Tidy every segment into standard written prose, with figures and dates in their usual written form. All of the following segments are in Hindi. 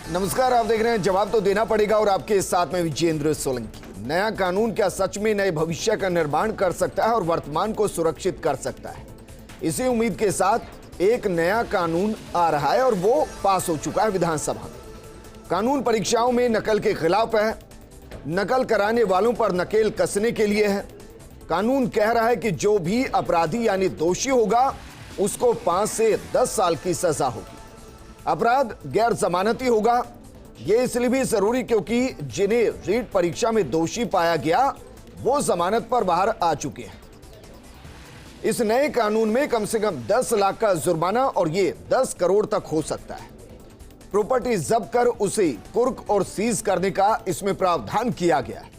नमस्कार, आप देख रहे हैं जवाब तो देना पड़ेगा और आपके साथ में विजेंद्र सोलंकी। नया कानून क्या सच में नए भविष्य का निर्माण कर सकता है और वर्तमान को सुरक्षित कर सकता है? इसी उम्मीद के साथ एक नया कानून आ रहा है और वो पास हो चुका है विधानसभा में। कानून परीक्षाओं में नकल के खिलाफ है, नकल कराने वालों पर नकेल कसने के लिए है। कानून कह रहा है कि जो भी अपराधी यानी दोषी होगा उसको 5 से 10 साल की सजा होगी। अपराध गैर जमानती होगा। यह इसलिए भी जरूरी क्योंकि जिन्हें रीट परीक्षा में दोषी पाया गया वो जमानत पर बाहर आ चुके हैं। इस नए कानून में कम से कम 10 लाख का जुर्माना और ये 10 करोड़ तक हो सकता है। प्रॉपर्टी जब्त कर उसे कुर्क और सीज करने का इसमें प्रावधान किया गया है।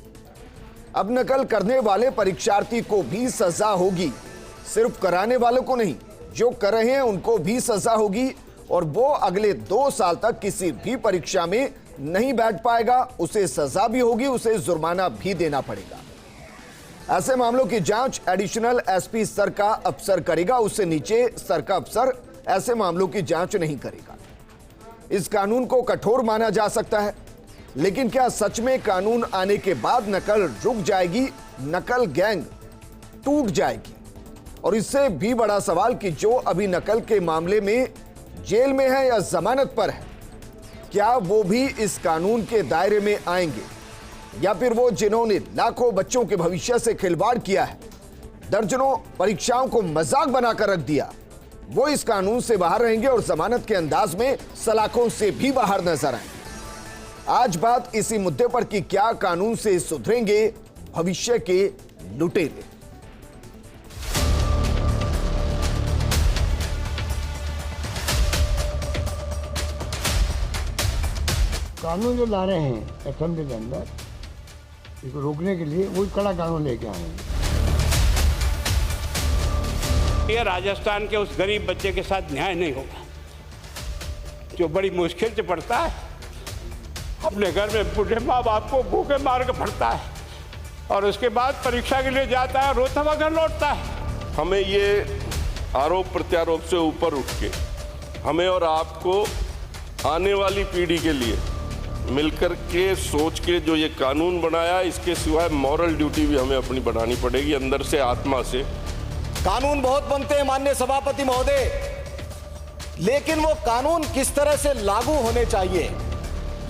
अब नकल करने वाले परीक्षार्थी को भी सजा होगी, सिर्फ कराने वालों को नहीं, जो कर रहे हैं उनको भी सजा होगी और वो अगले 2 साल तक किसी भी परीक्षा में नहीं बैठ पाएगा। उसे सजा भी होगी, उसे जुर्माना भी देना पड़ेगा। ऐसे मामलों की जांच एडिशनल एसपी स्तर का अफसर करेगा, उससे नीचे स्तर का अफसर ऐसे मामलों की जांच नहीं करेगा। इस कानून को कठोर माना जा सकता है, लेकिन क्या सच में कानून आने के बाद नकल रुक जाएगी, नकल गैंग टूट जाएगी? और इससे भी बड़ा सवाल कि जो अभी नकल के मामले में जेल में है या जमानत पर है, क्या वो भी इस कानून के दायरे में आएंगे, या फिर वो जिन्होंने लाखों बच्चों के भविष्य से खिलवाड़ किया है, दर्जनों परीक्षाओं को मजाक बनाकर रख दिया, वो इस कानून से बाहर रहेंगे और जमानत के अंदाज में सलाखों से भी बाहर नजर आएंगे? आज बात इसी मुद्दे पर कि क्या कानून से सुधरेंगे भविष्य के लुटेरे। कानून जो ला रहे हैं असेंबली के अंदर इसको रोकने के लिए वही कड़ा कानून लेके आए हैं। ये राजस्थान के उस गरीब बच्चे के साथ न्याय नहीं होगा जो बड़ी मुश्किल से पढ़ता है, अपने घर में बूढ़े माँ बाप को भूखे मार के पढ़ता है और उसके बाद परीक्षा के लिए जाता है, रोता हुआ घर लौटता है। हमें ये आरोप प्रत्यारोप से ऊपर उठ के हमें और आपको आने वाली पीढ़ी के लिए मिलकर के सोच के जो ये कानून बनाया, इसके सिवाय मॉरल ड्यूटी भी हमें अपनी बनानी पड़ेगी अंदर से, आत्मा से। कानून बहुत बनते हैं माननीय सभापति महोदय, लेकिन वो कानून किस तरह से लागू होने चाहिए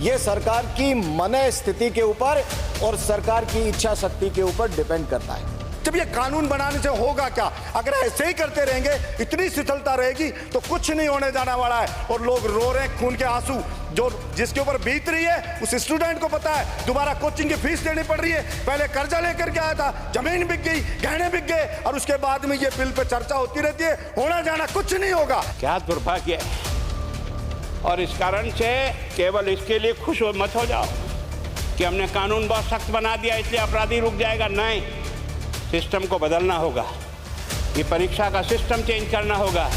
ये सरकार की मन स्थिति के ऊपर और सरकार की इच्छा शक्ति के ऊपर डिपेंड करता है। जब ये कानून बनाने से होगा क्या? अगर ऐसे ही करते रहेंगे, इतनी शिथिलता रहेगी तो कुछ नहीं होने जाने वाला है। और लोग रो रहे हैं खून के आंसू, जो जिसके ऊपर बीत रही है उस स्टूडेंट को पता है। दोबारा कोचिंग की फीस देनी पड़ रही है, पहले कर्जा लेकर के आया था, जमीन बिक गई, गहने बिक गए और उसके बाद में ये बिल पे चर्चा होती रहती है, होना जाना कुछ नहीं होगा। क्या दुर्भाग्य है। और इस कारण से केवल इसके लिए खुश मत हो जाओ कि हमने कानून बहुत सख्त बना दिया इसलिए अपराधी रुक जाएगा। नहीं, सिस्टम को बदलना होगा, ये परीक्षा का सिस्टम चेंज करना होगा।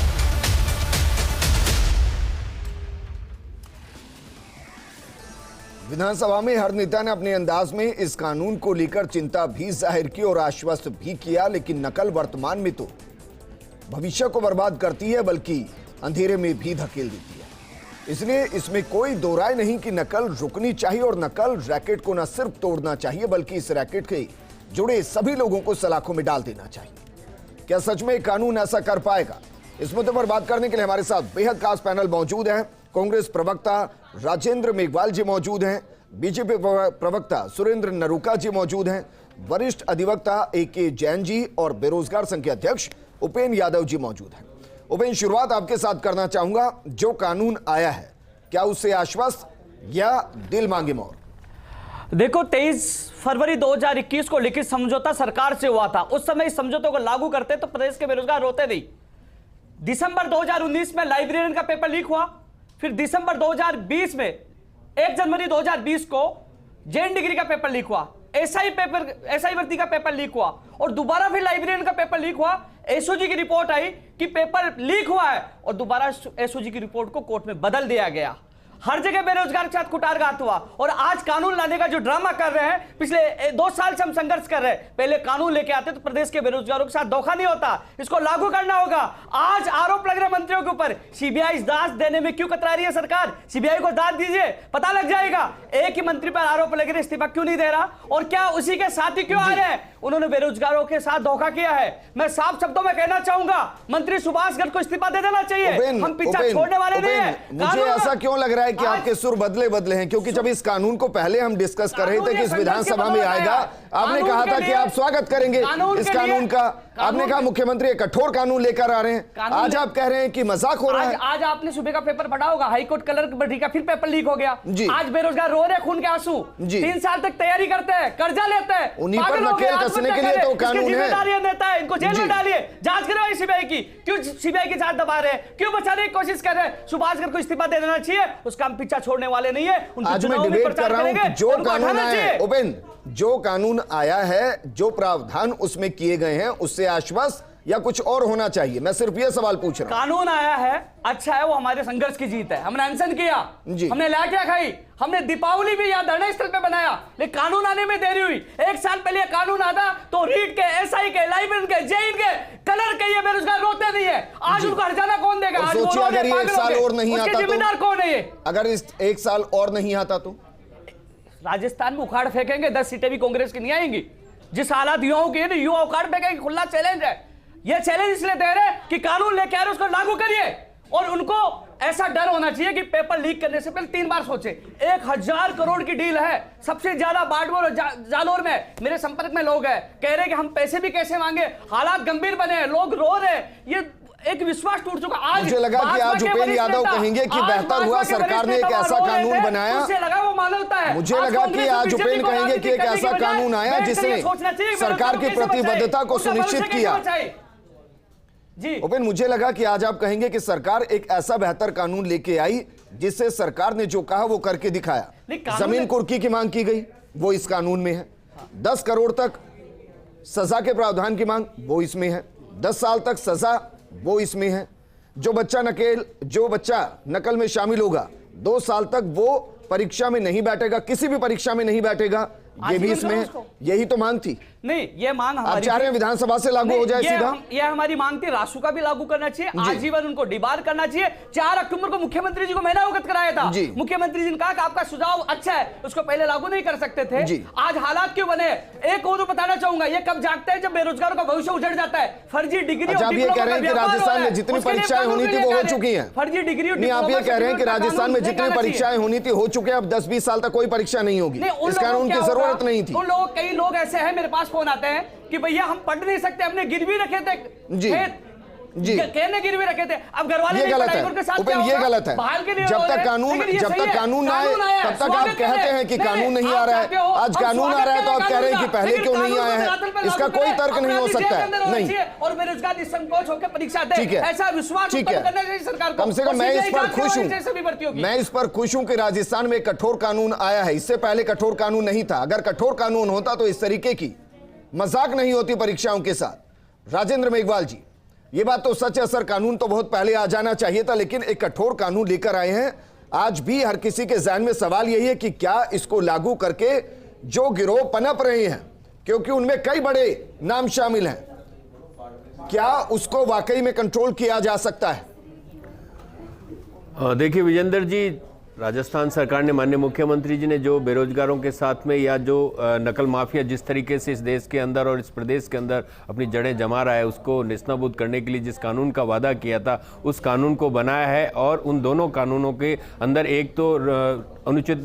विधानसभा में हर नेता ने अपने अंदाज में इस कानून को लेकर चिंता भी जाहिर की और आश्वस्त भी किया, लेकिन नकल वर्तमान में तो भविष्य को बर्बाद करती है बल्कि अंधेरे में भी धकेल देती है। इसलिए इसमें कोई दो राय नहीं कि नकल रुकनी चाहिए और नकल रैकेट को न सिर्फ तोड़ना चाहिए बल्कि इस रैकेट के जुड़े सभी लोगों को सलाखों में डाल देना चाहिए। क्या सच में कानून ऐसा कर पाएगा? इस मुद्दे पर बात करने के लिए हमारे साथ बेहद खास पैनल मौजूद हैं। कांग्रेस प्रवक्ता राजेंद्र मेघवाल जी मौजूद हैं, बीजेपी प्रवक्ता सुरेंद्र नरूका जी मौजूद हैं, वरिष्ठ अधिवक्ता AK जैन जी और बेरोजगार संघ के अध्यक्ष उपेंद्र यादव जी मौजूद हैं। उपेंद्र, शुरुआत आपके साथ करना चाहूंगा। जो कानून आया है, क्या उससे आश्वस्त या दिल मांगे मोर? देखो, 23 फरवरी 2021 को लिखित समझौता सरकार से हुआ था। उस समय इस समझौते को लागू करते तो प्रदेश के बेरोजगार रोते नहीं। दिसंबर 2019 में लाइब्रेरियन का पेपर लीक हुआ, फिर दिसंबर 2020 में 1 जनवरी 2020 को जेन डिग्री का पेपर लीक हुआ, एसआई भर्ती का पेपर लीक हुआ और दोबारा फिर लाइब्रेरियन का पेपर लीक हुआ। एसओजी की रिपोर्ट आई कि पेपर लीक हुआ है और दोबारा एसओजी की रिपोर्ट को कोर्ट में बदल दिया गया। हर जगह बेरोजगार के साथ कुटारघात हुआ, और आज कानून लाने का जो ड्रामा कर रहे हैं, पिछले 2 साल से हम संघर्ष कर रहे हैं। पहले कानून लेके आते तो प्रदेश के बेरोजगारों के साथ धोखा नहीं होता, इसको लागू करना होगा। आज आरोप लग रहे मंत्रियों के ऊपर, सीबीआई दाद देने में क्यों कतरा रही है सरकार? सीबीआई को दाद दीजिए, पता लग जाएगा। एक ही मंत्री पर आरोप लग रहे, इस्तीफा क्यों नहीं दे रहा, और क्या उसी के साथ ही क्यों आ रहे हैं? उन्होंने बेरोजगारों के साथ धोखा किया है। मैं साफ शब्दों में कहना चाहूंगा, मंत्री सुभाष गर्ग को इस्तीफा दे देना चाहिए। हम पीछा छोड़ने वाले नहीं है। मुझे ऐसा क्यों लग रहा है कि आपके सुर बदले हैं, क्योंकि जब इस कानून को पहले हम डिस्कस कर रहे थे कि इस विधानसभा में आएगा, आपने कहा था कि आप स्वागत करेंगे इस कानून का। आपने कहा मुख्यमंत्री एक कठोर कानून लेकर आ रहे हैं, आज आप कह रहे हैं कि मजाक हो रहा है। आज आपने सुबह का पेपर पढ़ा होगा, हाईकोर्ट कलर का फिर पेपर लीक हो गया। आज बेरोजगार रो रहे खून के आंसू, 3 साल तक तैयारी करते हैं, कर्जा लेते हैं, उन्हीं पर नकेल कसने के लिए तो कानून है। जिम्मेदारियां देता है, इनको जेल में डालिए, जांच करवाइए सीबीआई की। क्यों सीबीआई की जांच दबा रहे हैं, क्यों बचाने की कोशिश कर रहे हैं? सुभाष गर्ग को इस्तीफा दे देना चाहिए, उसका हम पीछा छोड़ने वाले नहीं है। आज मैं डिबेट कर रहा हूं, जो कानून आया है उपेंद्र, जो कानून आया है, जो प्रावधान उसमें किए गए हैं, उससे आश्वस्त या कुछ और होना चाहिए? मैं सिर्फ ये सवाल पूछ रहा हूं। कानून आया है, अच्छा है, वो हमारे संघर्ष की जीत है। हमने अनशन किया, हमने ला क्या खाई, हमने दीपावली भी यहाँ धरना स्थल पे बनाया, लेकिन कानून आने में देरी हुई। 1 साल पहले कानून आता तो रीट के, एसआई के, लाइब्रेरी के, जेइन के, कलर के ये बेरोजगार रोते नहीं है। आज उनको हर्जाना कौन देगा? सोचिए अगर ये 1 साल और नहीं आता तो, जिम्मेदार कौन है ये? अगर इस 1 साल और नहीं आता तो राजस्थान में उखाड़ फेंकेंगे, 10 सीटें भी कांग्रेस की नहीं आएंगी। जिस हालात युवाओं की है, युवा उखाड़ फेंकेंगे, खुला चैलेंज है। ये चैलेंज इसलिए दे रहे हैं कि कानून लेके आ रहे उसको लागू करिए, और उनको ऐसा डर होना चाहिए कि पेपर लीक करने से पहले 3 बार सोचे। 1000 करोड़ की डील है, सबसे ज्यादा बाड़मेर और जालोर में मेरे संपर्क में लोग हैं, कह रहे कि हम पैसे भी कैसे मांगे, हालात गंभीर बने हैं, लोग रो रहे हैं। ये एक विश्वास टूट चुका। आज मुझे लगा कि आज उपेंद्र यादव कहेंगे कि बेहतर हुआ सरकार ने एक ऐसा कानून बनाया। मुझे लगा वो मानवता है। मुझे लगा कि आज उपेंद्र कहेंगे कि एक ऐसा कानून आया जिसने सरकार की प्रतिबद्धता को सुनिश्चित किया। जी उपेंद्र, मुझे लगा कि आज आप कहेंगे कि सरकार एक ऐसा बेहतर कानून लेके आई जिससे सरकार ने जो कहा वो करके दिखाया। जमीन कुर्की की मांग की गई, वो इस कानून में है। 10 करोड़ तक सजा के प्रावधान की मांग, वो इसमें है। 10 साल तक सजा, वो इसमें है। जो बच्चा नकल में शामिल होगा, 2 साल तक वो परीक्षा में नहीं बैठेगा, किसी भी परीक्षा में नहीं बैठेगा, ये भी इसमें है। यही तो मांग थी। नहीं, ये मांग हमारी, आप चाह रहे हैं विधानसभा से लागू हो जाए सीधा? ये हमारी मांग थी। रासू का भी लागू करना चाहिए, आजीवन उनको डिबार करना चाहिए। 4 अक्टूबर को मुख्यमंत्री जी को मैंने अवगत कराया था। मुख्यमंत्री जी ने कहा कि आपका सुझाव अच्छा है, उसको पहले लागू नहीं कर सकते थे। आज हालात क्यों बने? एक और बताना चाहूंगा, ये कब जागते हैं जब बेरोजगारों का भविष्य उजड़ जाता है। फर्जी डिग्री, आप ये कह रहे हैं कि राजस्थान में जितनी परीक्षाएं होनी थी वो हो चुकी हैं। फर्जी डिग्री, आप ये कह रहे हैं कि राजस्थान में जितनी परीक्षाएं होनी थी हो चुके हैं, अब 10-20 साल तक कोई परीक्षा नहीं होगी। इस कानून की जरूरत नहीं थी। कई लोग ऐसे हैं, मेरे पास फोन आते हैं कि भैया हम पढ़ नहीं सकते, हमने गिरवी रखे थे, कहने गिरवी रखे थे। अब घर वाले ये गलत है, ये गलत है। जब तक कानून ना आए तब तक आप कहते हैं कि कानून नहीं आ रहा है। आज कानून आ रहा है तो आप कह रहे हैं कि पहले क्यों नहीं आया है? इसका कोई तर्क नहीं हो सकता है। नहीं, और बेरोजगार निसंकोच होकर परीक्षा दे, ऐसा विश्वास ठीक है। सरकार को। कम से कम मैं इस पर खुश हूं, मैं इस पर खुश हूं कि राजस्थान में कठोर कानून आया है। इससे पहले कठोर कानून नहीं था। अगर कठोर कानून होता तो इस तरीके की मजाक नहीं होती परीक्षाओं के साथ। राजेंद्र मेघवाल जी, ये बात तो सच है सर, कानून तो बहुत पहले आ जाना चाहिए था, लेकिन एक कठोर कानून लेकर आए हैं। आज भी हर किसी के ज़हन में सवाल यही है कि क्या इसको लागू करके जो गिरोह पनप रहे हैं, क्योंकि उनमें कई बड़े नाम शामिल हैं, क्या उसको वाकई में कंट्रोल किया जा सकता है? देखिए विजेंद्र जी, राजस्थान सरकार ने, माननीय मुख्यमंत्री जी ने जो बेरोजगारों के साथ में या जो नकल माफिया जिस तरीके से इस देश के अंदर और इस प्रदेश के अंदर अपनी जड़ें जमा रहा है, उसको नेस्तनाबूद करने के लिए जिस कानून का वादा किया था, उस कानून को बनाया है। और उन दोनों कानूनों के अंदर एक तो अनुचित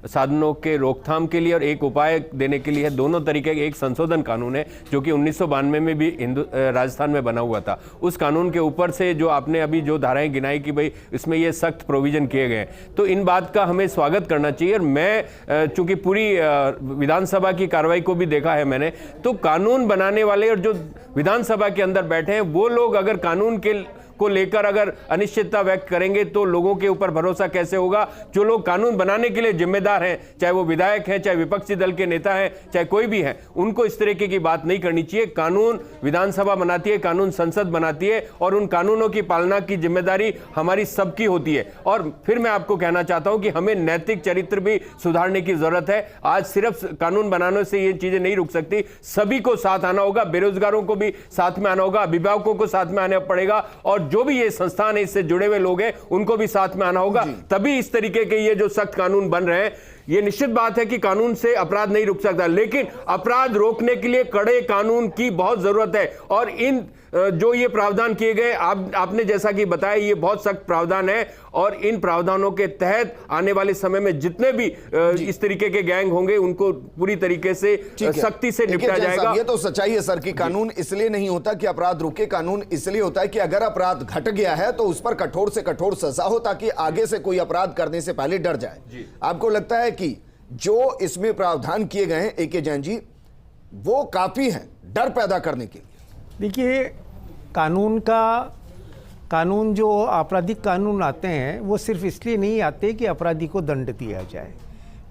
साधनों के रोकथाम के लिए और एक उपाय देने के लिए दोनों तरीके के एक संशोधन कानून है, जो कि 1992 में भी राजस्थान में बना हुआ था। उस कानून के ऊपर से जो आपने अभी जो धाराएं गिनाई कि भाई इसमें ये सख्त प्रोविजन किए गए, तो इन बात का हमें स्वागत करना चाहिए। और मैं चूंकि पूरी विधानसभा की कार्रवाई को भी देखा है मैंने, तो कानून बनाने वाले और जो विधानसभा के अंदर बैठे हैं वो लोग अगर कानून के को लेकर अगर अनिश्चितता व्यक्त करेंगे तो लोगों के ऊपर भरोसा कैसे होगा? जो लोग कानून बनाने के लिए जिम्मेदार हैं, चाहे वो विधायक हैं, चाहे विपक्षी दल के नेता हैं, चाहे कोई भी है, उनको इस तरीके की बात नहीं करनी चाहिए। कानून विधानसभा बनाती है, कानून संसद बनाती है और उन कानूनों की पालना की जिम्मेदारी हमारी सबकी होती है। और फिर मैं आपको कहना चाहता हूं कि हमें नैतिक चरित्र भी सुधारने की जरूरत है। आज सिर्फ कानून बनाने से ये चीजें नहीं रुक सकती, सभी को साथ आना होगा, बेरोजगारों को भी साथ में आना होगा, अभिभावकों को साथ में आना पड़ेगा और जो भी ये संस्थान है, इससे जुड़े हुए लोग हैं, उनको भी साथ में आना होगा। तभी इस तरीके के ये जो सख्त कानून बन रहे हैं, ये निश्चित बात है कि कानून से अपराध नहीं रुक सकता, लेकिन अपराध रोकने के लिए कड़े कानून की बहुत जरूरत है। और इन जो ये प्रावधान किए गए, आपने जैसा कि बताया, ये बहुत सख्त प्रावधान है और इन प्रावधानों के तहत आने वाले समय में जितने भी इस तरीके के गैंग होंगे उनको पूरी तरीके से सख्ती से निपटा जाएगा। ये तो सच्चाई है सर कि कानून इसलिए नहीं होता कि अपराध रुके, कानून इसलिए होता है कि अगर अपराध घट गया है तो उस पर कठोर से कठोर सजा हो ताकि आगे से कोई अपराध करने से पहले डर जाए। आपको लगता है कि जो इसमें प्रावधान किए गए हैं ए.के. जैन जी, वो काफी हैं डर पैदा करने के लिए? देखिए, कानून जो आपराधिक कानून आते हैं वो सिर्फ इसलिए नहीं आते कि अपराधी को दंड दिया जाए,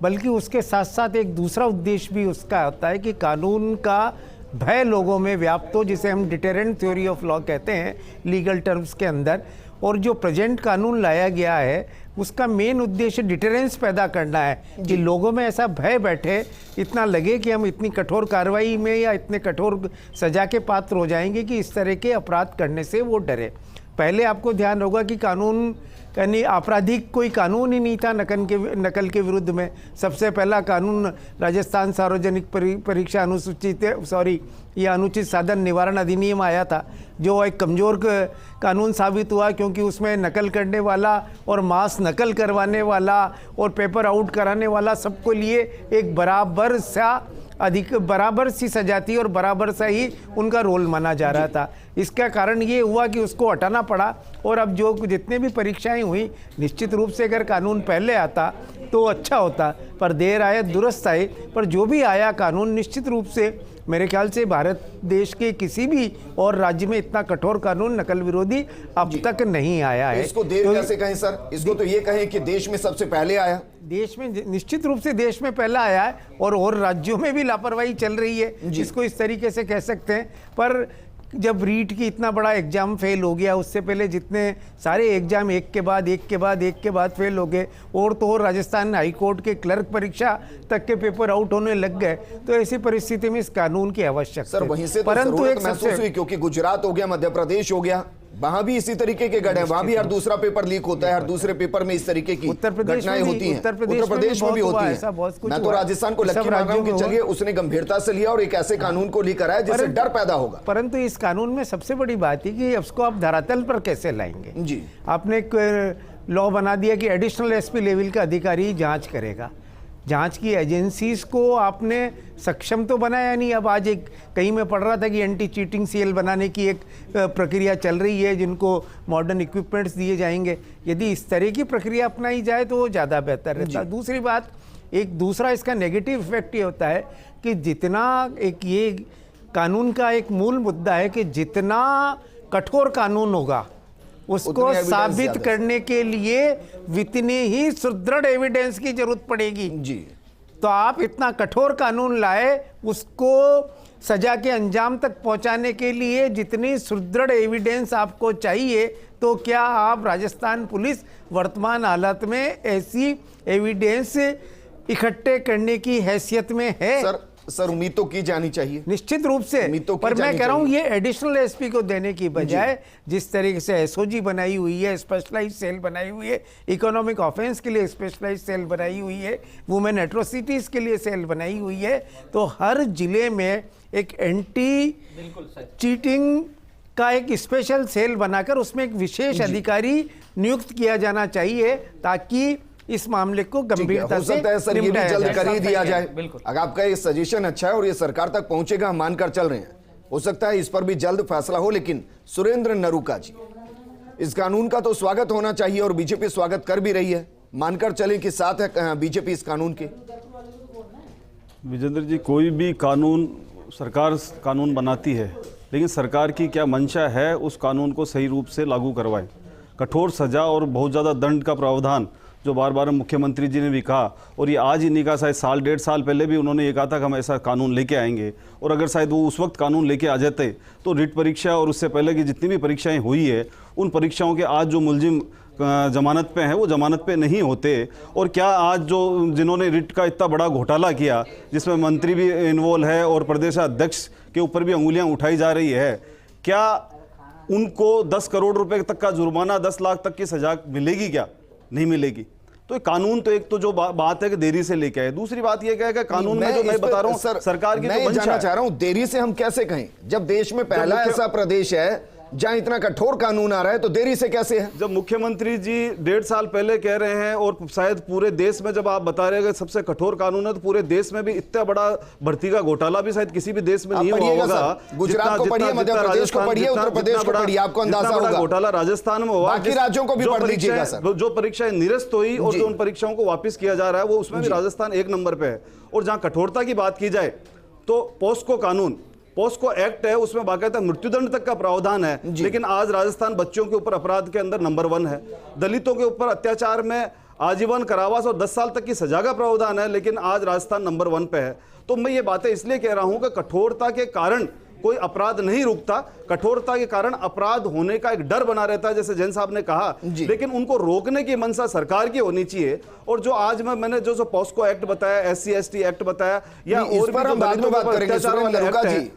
बल्कि उसके साथ साथ एक दूसरा उद्देश्य भी उसका होता है कि कानून का भय लोगों में व्याप्त हो, जिसे हम डिटेरेंट थ्योरी ऑफ लॉ कहते हैं लीगल टर्म्स के अंदर। और जो प्रेजेंट कानून लाया गया है उसका मेन उद्देश्य डिटेरेंस पैदा करना है कि लोगों में ऐसा भय बैठे, इतना लगे कि हम इतनी कठोर कार्रवाई में या इतने कठोर सजा के पात्र हो जाएंगे कि इस तरह के अपराध करने से वो डरे। पहले आपको ध्यान होगा कि कानून यानी आपराधिक कोई कानून ही नहीं था नकल के विरुद्ध में। सबसे पहला कानून राजस्थान सार्वजनिक परीक्षा अनुचित साधन निवारण अधिनियम आया था, जो एक कमज़ोर कानून साबित हुआ क्योंकि उसमें नकल करने वाला और मास नकल करवाने वाला और पेपर आउट कराने वाला सबको लिए एक बराबर सी सजा थी और बराबर सा ही उनका रोल माना जा रहा था। इसका कारण ये हुआ कि उसको हटाना पड़ा। और अब जो जितने भी परीक्षाएं हुई, निश्चित रूप से अगर कानून पहले आता तो अच्छा होता, पर देर आए दुरुस्त आए। पर जो भी आया कानून, निश्चित रूप से मेरे ख्याल से भारत देश के किसी भी और राज्य में इतना कठोर कानून नकल विरोधी अब तक नहीं आया है। इसको देर कैसे कहें सर? इसको तो ये कहें कि देश में सबसे पहले आया। देश में निश्चित रूप से देश में पहला आया है और राज्यों में भी लापरवाही चल रही है, इसको इस तरीके से कह सकते हैं। पर जब रीट की इतना बड़ा एग्जाम फेल हो गया, उससे पहले जितने सारे एग्जाम एक के बाद फेल हो गए, और तो और राजस्थान हाई कोर्ट के क्लर्क परीक्षा तक के पेपर आउट होने लग गए, तो ऐसी परिस्थिति में इस कानून की आवश्यकता सर वहीं से तो परंतु एक महसूस हुई, क्योंकि गुजरात हो गया, मध्य प्रदेश हो गया, वहां भी इसी तरीके के गढ़ हैं, वहां भी हर दूसरा पेपर लीक होता है, हर दूसरे पेपर में इस तरीके की घटनाएं होती हैं। उत्तर प्रदेश में भी होती है। मैं तो राजस्थान को लक्ष्य मान रहा हूं कि चलिए उसने गंभीरता से लिया और एक ऐसे कानून को लेकर आया जिससे डर पैदा होगा। परंतु इस कानून में सबसे बड़ी बात है कि उसको आप धरातल पर कैसे लाएंगे। जी, आपने एक लॉ बना दिया कि एडिशनल एसपी लेवल का अधिकारी जांच करेगा। जांच की एजेंसीज को आपने सक्षम तो बनाया नहीं। अब आज एक कहीं में पढ़ रहा था कि एंटी चीटिंग सेल बनाने की एक प्रक्रिया चल रही है, जिनको मॉडर्न इक्विपमेंट्स दिए जाएंगे। यदि इस तरह की प्रक्रिया अपनाई जाए तो ज़्यादा बेहतर रहता है। दूसरी बात, एक दूसरा इसका नेगेटिव इफेक्ट ये होता है कि जितना एक ये कानून का एक मूल मुद्दा है कि जितना कठोर कानून होगा उसको साबित करने के लिए इतनी ही सुदृढ़ एविडेंस की जरूरत पड़ेगी। जी, तो आप इतना कठोर कानून लाए, उसको सजा के अंजाम तक पहुंचाने के लिए जितनी सुदृढ़ एविडेंस आपको चाहिए, तो क्या आप राजस्थान पुलिस वर्तमान हालत में ऐसी एविडेंस इकट्ठे करने की हैसियत में है? सर उम्मीद तो की जानी चाहिए, निश्चित रूप से। पर मैं कह रहा हूं ये एडिशनल एसपी को देने की बजाय जिस तरीके से एसओजी बनाई हुई है, स्पेशलाइज सेल बनाई हुई है, इकोनॉमिक ऑफेंस के लिए स्पेशलाइज सेल बनाई हुई है, वुमेन एट्रोसिटीज के लिए सेल बनाई हुई है, तो हर जिले में एक एंटी चीटिंग का एक स्पेशल सेल बनाकर उसमें एक विशेष अधिकारी नियुक्त किया जाना चाहिए, ताकि इस मामले को गंभीरता से सर ये भी जल्द कर ही दिया जाए। अगर आपका ये सजेशन अच्छा है और ये सरकार तक पहुंचेगा, हम मानकर चल रहे हैं, हो सकता है इस पर भी जल्द फैसला हो। लेकिन सुरेंद्र नरूका जी, इस कानून का तो स्वागत होना चाहिए और बीजेपी स्वागत कर भी रही है, मानकर चलें कि साथ है बीजेपी इस कानून के। विजेंद्र जी, कोई भी कानून सरकार कानून बनाती है, लेकिन सरकार की क्या मंशा है उस कानून को सही रूप से लागू करवाएं। कठोर सजा और बहुत ज़्यादा दंड का प्रावधान जो बार बार मुख्यमंत्री जी ने भी कहा, और ये आज ही नहीं कहा, शायद साल 1.5 साल पहले भी उन्होंने ये कहा था कि हम ऐसा कानून लेके आएंगे। और अगर शायद वो उस वक्त कानून लेके आ जाते तो रिट परीक्षा और उससे पहले की जितनी भी परीक्षाएं हुई है उन परीक्षाओं के आज जो मुलजिम जमानत पे हैं वो जमानत पे नहीं होते। और क्या आज जो जिन्होंने रिट का इतना बड़ा घोटाला किया जिसमें मंत्री भी इन्वॉल्व है और प्रदेश अध्यक्ष के ऊपर भी अंगुलियां उठाई जा रही है, क्या उनको 10 करोड़ रुपए तक का जुर्माना, 10 लाख तक की सजा मिलेगी? क्या नहीं मिलेगी। तो कानून तो एक तो जो बात है कि देरी से लेके आए, दूसरी बात यह है कि कानून में जो मैं बता रहा हूं सरकार की मैं जानना चाह रहा हूं देरी से हम कैसे कहें जब देश में पहला ऐसा प्रदेश है जहां इतना कठोर कानून आ रहा है, तो देरी से कैसे है? जब मुख्यमंत्री जी 1.5 साल पहले कह रहे हैं और शायद पूरे देश में जब आप बता रहे हैं कि सबसे कठोर कानून है, तो पूरे देश में भी इतना बड़ा भर्ती का घोटाला भी शायद किसी भी देश में नहीं हुआ होगा। गुजरात को पढ़िए, मध्य प्रदेश को पढ़िए, उत्तर प्रदेश को पढ़िए, आपको अंदाजा होगा। घोटाला राजस्थान में हुआ, बाकी राज्यों को भी पढ़ लीजिएगा सर। जो परीक्षाएं निरस्त हुई और जो उन परीक्षाओं को वापस किया जा रहा है वो उसमें भी राजस्थान 1 नंबर पे है। और जहां कठोरता की बात की जाए तो पोस्को कानून, पोस्को एक्ट है, उसमें बाकायदा मृत्युदंड तक का प्रावधान है, लेकिन आज राजस्थान बच्चों के ऊपर अपराध के अंदर नंबर 1 है। दलितों के ऊपर अत्याचार में आजीवन कारावास और 10 साल तक की सजा का प्रावधान है, लेकिन आज राजस्थान नंबर 1 पे है। तो मैं ये बातें इसलिए कह रहा हूं कि कठोरता के कारण कोई अपराध नहीं रुकता, कठोरता के कारण अपराध होने का एक डर बना रहता है, जैसे जैन साहब ने कहा, लेकिन उनको रोकने की मंशा सरकार की होनी चाहिए। और जो आज मैंने जो पॉस्को एक्ट बताया, SC/ST एक्ट बताया, या और पर हम बाद में बात करेंगे जी।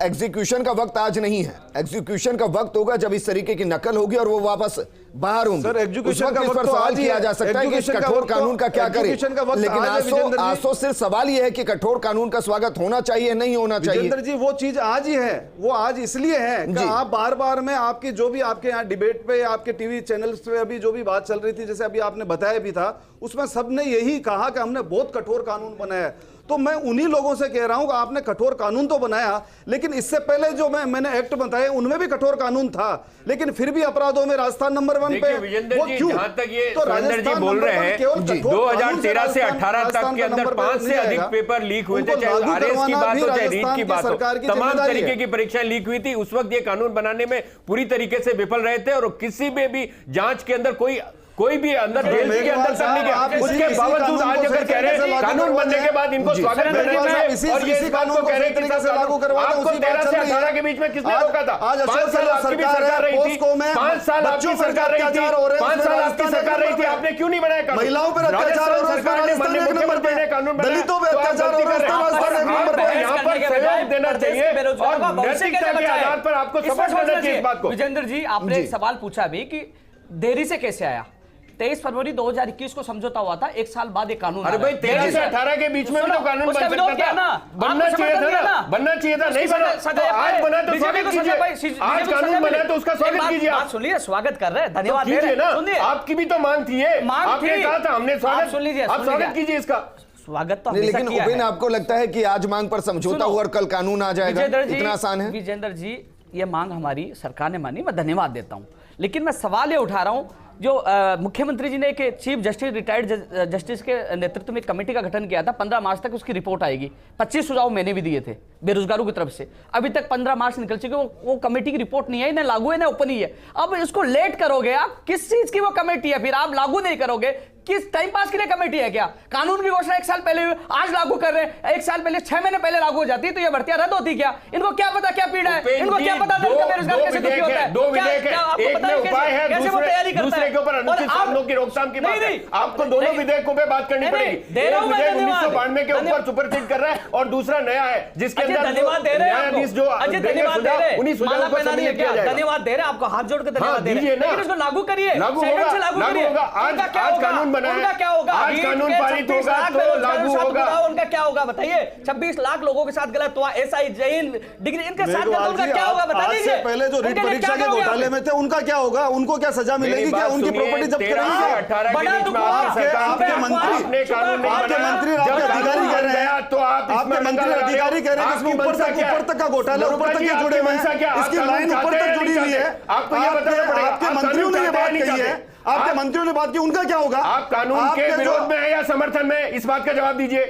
एग्जीक्यूशन का वक्त आज नहीं है, एग्जीक्यूशन का वक्त होगा जब इस तरीके की नकल होगी और वो वापस बाहर होंगे। सर एग्जीक्यूशन का वक्त सवाल किया जा सकता है कि कठोर कानून का क्या करें, लेकिन आसो सिर्फ सवाल यह है कि कठोर कानून का स्वागत होना चाहिए, नहीं होना चाहिए। वो चीज आज ही है, वो आज इसलिए है कि आप बार बार में आपकी जो भी आपके यहाँ डिबेट पे, आपके टीवी चैनल्स पे अभी जो भी बात चल रही थी, जैसे अभी आपने बताया भी था, उसमें सबने यही कहा कि हमने बहुत कठोर कानून बनाया। तो मैं उन्हीं लोगों से कह रहा हूं कि आपने कठोर कानून तो बनाया, लेकिन इससे पहले जो मैंने एक्ट बताए उनमें भी कठोर कानून था, लेकिन फिर भी अपराधों में राजस्थान नंबर 1 पे। विजेंद्र जी, जहां तक ये सुरेंद्र जी बोल रहे हैं, 2013 से 18 तक के अंदर 5 से अधिक पेपर लीक हुए थे, चाहे आरएस की बात हो चाहे रीट की बात हो, तमाम तरीके की परीक्षाएं लीक हुई थी। उस वक्त ये कानून बनाने में पूरी तरीके से विफल रहे थे और किसी में भी जांच के अंदर कोई भी अंदर जेल के अंदर तक नहीं गया। उसके बावजूद आज अगर कह रहे हैं कानून बनने के बाद इनको स्वागत करना चाहिए और ये इस बात को कह रहे हैं कि आपको 13 से 18 के बीच में किसने रोका था? 5 साल आपकी भी सरकार रही थी, 5 साल आपकी सरकार रही थी, 5 साल आपकी सरकार रही थी, आपने क्यों नहीं बनाया कानून? महिलाओं पर अत्याचार हो रहा है, सरकार ने माननीय मुख्यमंत्री ने कानून बनाया, दलितों पर अत्याचार हो रहा है, यहाँ पर सहयोग देना चाहिए और नैतिकता के आधार पर आपको सपोर्ट करना चाहिए इस बात को। विजेंद्र जी, आपने एक सवाल पूछा भी कि देरी से कैसे आया। 23 फरवरी 2021 को समझौता हुआ था, 1 साल बाद एक कानून। अरे भाई 13 से 18 के बीच में भी तो कानून बन सकता था, बनना चाहिए था ना, बनना चाहिए था, नहीं बना तो आज बना तो स्वागत कीजिए, आज कानून बना तो उसका स्वागत कीजिए। आप सुनिए, स्वागत कर रहे हैं, धन्यवाद कीजिए ना, आपकी भी तो मांग थी, आपने कहा था हमने स्वागत, सुन लीजिए, आप स्वागत कीजिए इसका। स्वागत तो लेकिन उपेन, आपको लगता है कि आज मांग पर समझौता हुआ और कल कानून आ जाएगा, इतना आसान है? विजेंद्र जी, ये मांग हमारी सरकार ने मानी, मैं धन्यवाद देता हूं, लेकिन मैं सवाल ये उठा रहा हूं, जो मुख्यमंत्री जी ने एक चीफ जस्टिस, रिटायर्ड जस्टिस के नेतृत्व में एक कमेटी का गठन किया था, 15 मार्च तक उसकी रिपोर्ट आएगी। 25 सुझाव मैंने भी दिए थे बेरोजगारों की तरफ से, अभी तक 15 मार्च निकल चुके, वो कमेटी की रिपोर्ट नहीं आई, ना लागू है ना ओपन ही है। अब इसको लेट करोगे आप, किस चीज की वो कमेटी है, फिर आप लागू नहीं करोगे, किस टाइम पास के लिए कमेटी है क्या? कानून की घोषणा 1 साल पहले हुई, आज लागू कर रहे हैं, 1 साल पहले 6 महीने पहले लागू हो जाती तो ये भर्तियां रद्द होती क्या? इनको क्या पता क्या पीड़ा है, इनको क्या पता बेरोजगार कैसे दुखी होता है? 2 विधेयक है, एक में उपाय है, दूसरे के ऊपर अनुचित साधनों की रोकथाम की बात है। आपको दोनों विधेयकों पे बात करनी पड़ेगी। एक विधेयक 1992 के ऊपर सुपरसीड कर रहा है और दूसरा नया है जिसके अंदर न्यायाधीश जो उन्हीं सुझावों को सम्मिलित किया जाएगा। धन्यवाद दे रहे हैं, आपको हाथ जोड़ के धन्यवाद दे रहे हैं, लेकिन इसको लागू करिए, लागू होगा। आज कानून बना है, क्या होगा? आज कानून पारित होगा तो लागू होगा। उनका क्या होगा बताइए? 26 लाख लोगों के साथ गलत हुआ, एसआई जैन डिग्री, इनके साथ उनका क्या होगा बताइए? पहले जो रीट परीक्षा के घोटाले में थे उनका क्या होगा? उनको क्या सजा मिलेगी? क्या उनकी प्रॉपर्टी जब्त करेंगे? आपके मंत्री अधिकारी कह रहे हैं, तो आपके मंत्री अधिकारी कह रहे हैं इसमें ऊपर तक का घोटाला, ऊपर तक के जुड़े हुए हैं, इसकी लाइन ऊपर तक जुड़ी हुई है। आपके मंत्रियों ने ये बात कही है, आपके मंत्रियों ने बात की, उनका क्या होगा? आप कानून के विरोध में है या समर्थन में, इस बात का जवाब दीजिए।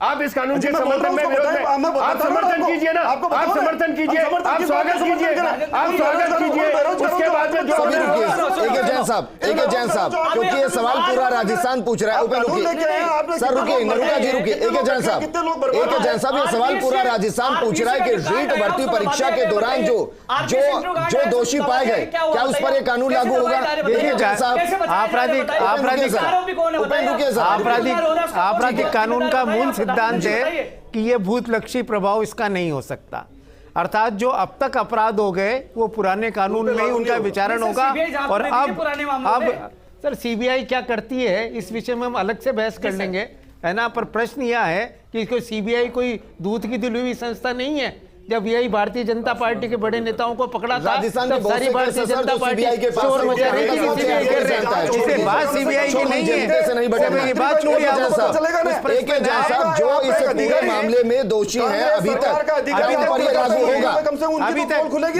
आप इस कानून के मैं बोल रहा समर्थन हूं, में उसको विरोध में बताएं, मैं आप बताता हूं समर्थन आपको। कीजिए ना, आपको आप बताओ ना। समर्थन कीजिए, हम समर्थन आप कीजिए, स्वागत समर्थन कीजिए, कीजिए। आप स्वागत कीजिए। उसके बाद में जो सभी रुकिए, एक जैन साहब, क्योंकि ये सवाल पूरा राजस्थान पूछ रहा है। ओपे रुकिए सर, रुकिए नरुका जी, रुकिए। एक जैन साहब, एक जैन साहब, ये सवाल पूरा राजस्थान पूछ रहा है कि रीट भर्ती परीक्षा के दौरान जो दोषी पाए गए, क्या उस पर ये कानून लागू होगा? देखिए आपराधिक कानून का मूल सिद्धांत है कि ये भूतलक्षी प्रभाव इसका नहीं हो सकता। अर्थात जो अब तक अपराध हो गए वो पुराने कानून में ही उनका विचारण होगा। और अब सर सीबीआई क्या करती है इस विषय में हम अलग से बहस कर लेंगे, है ना। पर प्रश्न यह है कि सीबीआई कोई दूध की धुली हुई संस्था नहीं है। जब यही भारतीय जनता पार्टी के बड़े नेताओं को पकड़ा था तब सारी भारतीय जनता पार्टी शोर मचा रही थी कि सीबीआई कर रहा है। इससे बात सीबीआई की नहीं है, ये बात छोड़िए। साहब जो इस पूरे मामले में दोषी हैं अभी तक,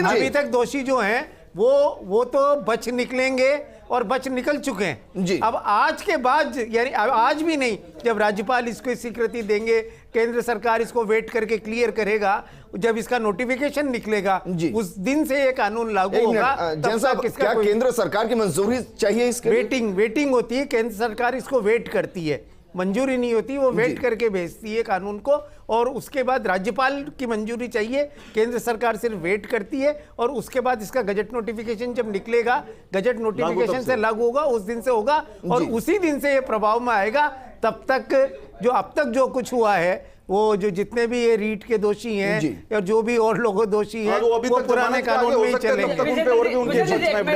अभी तक दोषी जो हैं वो तो बच निकलेंगे और बच निकल चुके हैं जी। अब आज के बाद, यानी आज भी नहीं, जब राज्यपाल इसको स्वीकृति देंगे, केंद्र सरकार इसको वेट करके क्लियर करेगा, जब इसका नोटिफिकेशन निकलेगा उस दिन से ये कानून लागू होगा। जैन साहब, क्या केंद्र सरकार की मंजूरी चाहिए इसके? वेटिंग होती है, केंद्र सरकार इसको वेट करती है, मंजूरी नहीं होती, वो वेट करके भेजती है कानून को, और उसके बाद राज्यपाल की मंजूरी चाहिए, केंद्र सरकार सिर्फ वेट करती है, और उसके बाद इसका गजट नोटिफिकेशन जब निकलेगा, गजट नोटिफिकेशन से लागू होगा, उस दिन से होगा, और उसी दिन से ये प्रभाव में आएगा। तब तक जो अब तक जो कुछ हुआ है, वो जो जितने भी ये रीट के दोषी हैं या जो भी और लोग दोषी हैं, वो पुराने कानून में ही चलेंगे।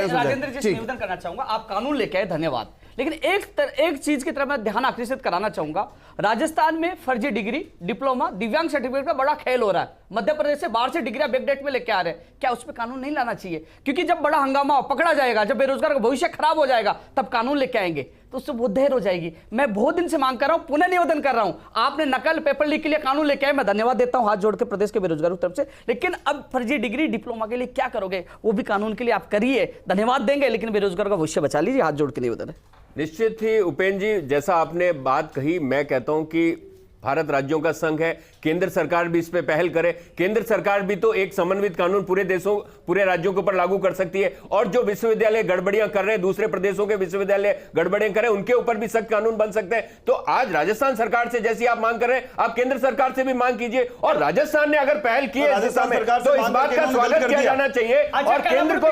राजेंद्र जी निवेदन करना चाहूंगा, आप कानून लेके आए, धन्यवाद, लेकिन एक चीज की तरफ मैं ध्यान आकर्षित कराना चाहूंगा। राजस्थान में फर्जी डिग्री, डिप्लोमा, दिव्यांग सर्टिफिकेट का बड़ा खेल हो रहा है। मध्य प्रदेश से बाहर से डिग्रियां बैकडेट में लेके आ रहे हैं, क्या उस पर कानून नहीं लाना चाहिए? क्योंकि जब बड़ा हंगामा पकड़ा जाएगा, जब बेरोजगार का भविष्य खराब हो जाएगा, तब कानून लेके आएंगे तो उससे बहुत देर हो जाएगी। मैं बहुत दिन से मांग कर रहा हूं, पुनः निवेदन कर रहा हूं, आपने नकल पेपर लीक के लिए कानून लेके आए, मैं धन्यवाद देता हूं हाथ जोड़ के प्रदेश के बेरोजगारों की तरफ से। लेकिन अब फर्जी डिग्री, डिप्लोमा के लिए क्या करोगे? वो भी कानून के लिए आप करिए, धन्यवाद देंगे, लेकिन बेरोजगारों का भविष्य बचा लीजिए, हाथ जोड़ के निवेदन है। निश्चित ही उपेंद्र जी, जैसा आपने बात कही, मैं कहता हूं कि भारत राज्यों का संघ है, केंद्र सरकार भी इस पे पहल करे। केंद्र सरकार भी तो एक समन्वित कानून पूरे राज्यों के ऊपर लागू कर सकती है, और जो विश्वविद्यालय गड़बड़ियां कर रहे हैं, दूसरे प्रदेशों के विश्वविद्यालय गड़बड़ियां कर रहे हैं, उनके ऊपर भी सख्त कानून बन सकते हैं। तो आज राजस्थान सरकार से जैसी आप मांग कर रहे हैं, आप केंद्र सरकार से भी मांग कीजिए, और राजस्थान ने अगर पहल की है इस दिशा में, तो इस बात का स्वागत किया जाना चाहिए। और केंद्र को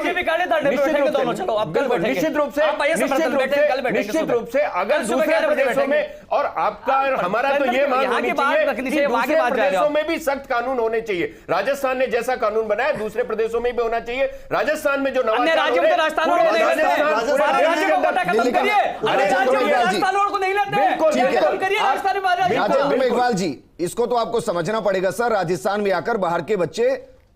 निश्चित रूप से अगर दूसरे प्रदेशों में, और आपका हमारा तो ये मांग होनी चाहिए कि दूसरे प्रदेशों में भी सख्त कानून होने चाहिए। राजस्थान ने जैसा कानून बनाया दूसरे प्रदेशों में भी होना चाहिए। राजस्थान में जो नवाचार हो रहे हैं, राजेंद्र मेघवाल जी, इसको तो आपको समझना पड़ेगा सर। राजस्थान में आकर बाहर के बच्चे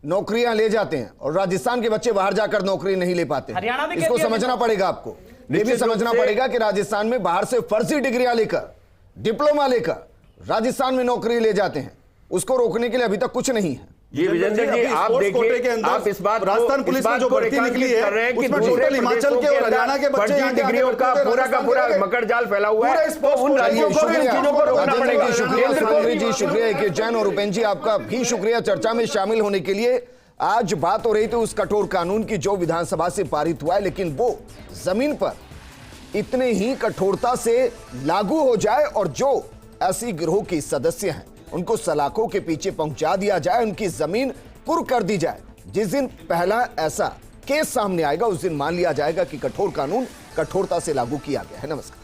नौकरियां ले जाते हैं, और राजस्थान के बच्चे बाहर जाकर नौकरी नहीं ले पाते। इसको समझना पड़ेगा आपको। ये भी समझना पड़ेगा कि राजस्थान में बाहर से फर्जी डिग्रियां लेकर, डिप्लोमा लेकर राजस्थान में नौकरी ले जाते हैं, उसको रोकने के लिए अभी तक कुछ नहीं है। जी विजेंद्र जी, आप देखिए, आप इस बात राजस्थान पुलिस में जो भर्ती निकली है उसमें टोटल हिमाचल के और हरियाणा के बच्चे फर्जी डिग्रियों का पूरा मकड़ जाल फैला हुआ है, तो उन राज्यों को भी इन चीजों को रोकना पड़ेगा। शुक्रिया सुरेंद्र जी, शुक्रिया के जैन और उपेंद्र जी, आपका भी शुक्रिया चर्चा में शामिल होने के लिए। आज बात हो रही थी उस कठोर कानून की जो विधानसभा से पारित हुआ है, लेकिन वो जमीन पर इतने ही कठोरता से लागू हो जाए और जो ऐसी गिरोह के सदस्य हैं उनको सलाखों के पीछे पहुंचा दिया जाए, उनकी जमीन कुर्क कर दी जाए। जिस दिन पहला ऐसा केस सामने आएगा उस दिन मान लिया जाएगा कि कठोर कानून कठोरता से लागू किया गया है। नमस्कार।